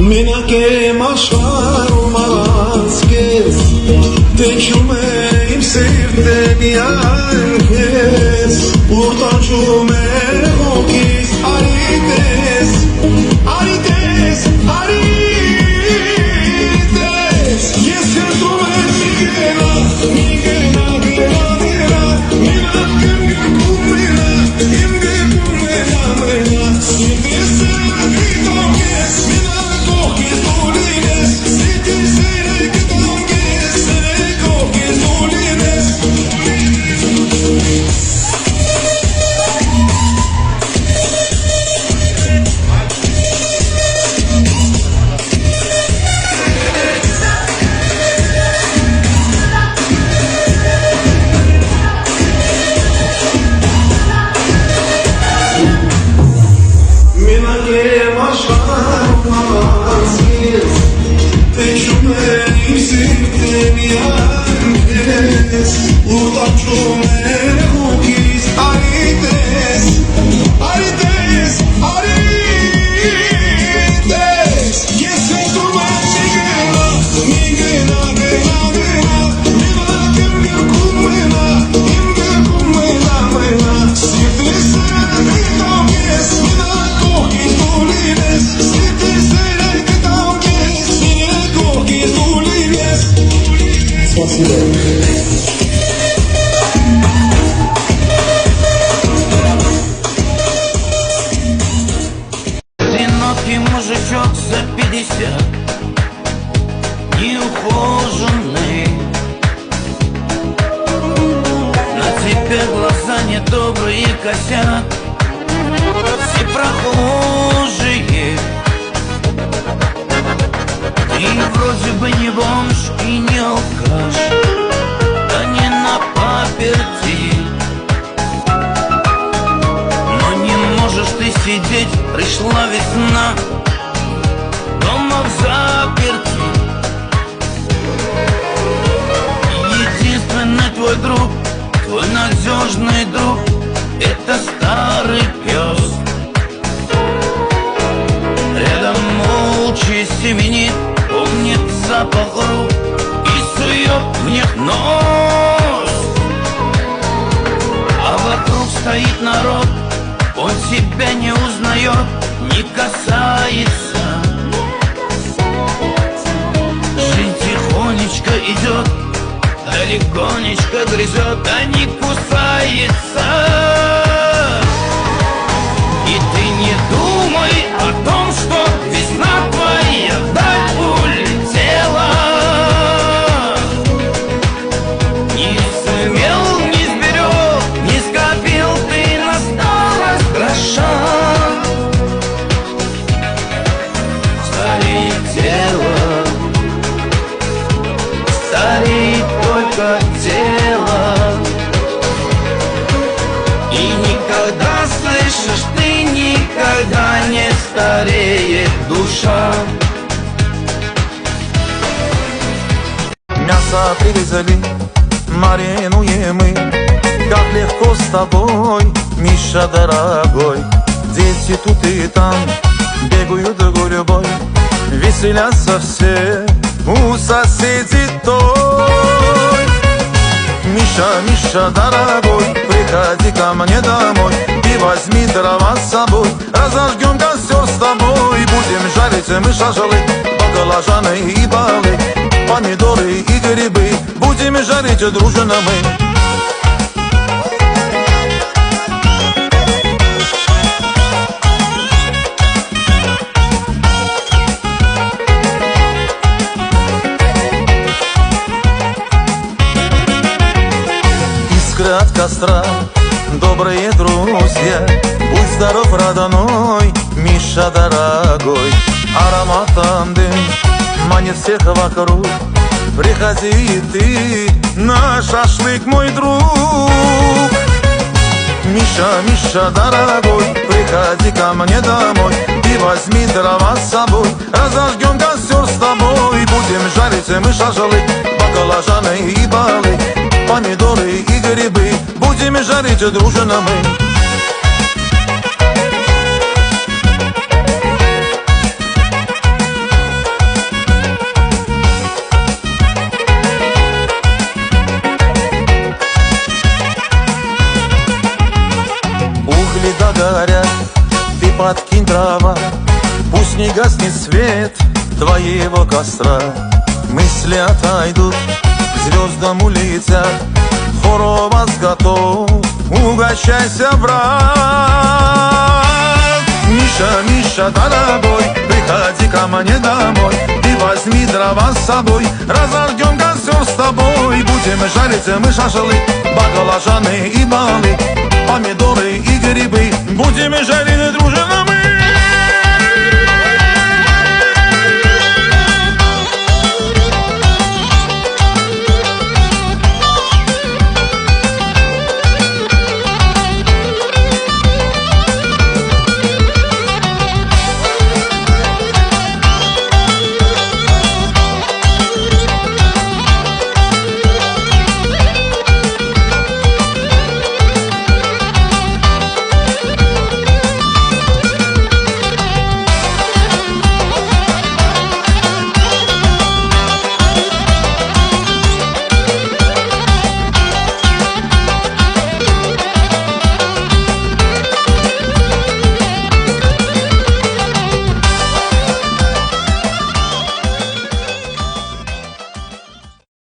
Mina che maşarmaz kes Teçume imsirde bianches Urtaçume okis arites Arites, arites Yes kentume migena Migena, migena, migena Mina kemge kumena Kemge kumena, mena Şimdi sen gitom kes Mina Одинокий мужичок за 50, неухоженный. На тебе глаза недобрые косят все прохожие. Ты вроде бы не бомж и не алкаш, да не на паперти. Но не можешь ты сидеть, пришла весна, дома в заперти. Единственный твой друг, твой надежный друг, это старый пес. Рядом молча семенит, помнит запах рук и сует в них нос. А вокруг стоит народ, он тебя не узнает, не касается. Жизнь тихонечко идет, далеконечко грызет, а не кусается. И ты не думай о том, что весна твоя вдаль улетела. Не сумел, не сберег, не скопил ты на старость гроша. Стареет тело, стареет только тело. И никогда, слышишь, ты никогда не стареет душа. Мясо привезли, маринуем мы. Как легко с тобой, Миша дорогой. Дети тут и там бегают гурьбой, веселятся все у соседей той. Миша, Миша дорогой, приходи ко мне домой и возьми дрова с собой. Разожгем костер с тобой, будем жарить мы шашлык, баклажаны и балы, помидоры и грибы, будем жарить дружно мы. Искры от костра, добрые друзья, будь здоров, родной, Миша дорогой. Ароматом дым манит всех вокруг, приходи и ты на шашлык, мой друг. Миша, Миша дорогой, приходи ко мне домой и возьми дрова с собой. Разожгем костер с тобой, будем жарить мы шашлык, баклажаны и балы, помидоры и грибы, будем жарить дружно мы. дрова. Пусть не гаснет свет твоего костра, мысли отойдут, к звездам улетят. Хор у вас готов, угощайся, брат. Миша, Миша, дорогой, приходи ко мне домой и возьми дрова с собой. Разожгем костер с тобой, будем жарить мы шашлык, баклажаны и балы, помидоры и грибы. Будем жарить дружно мы.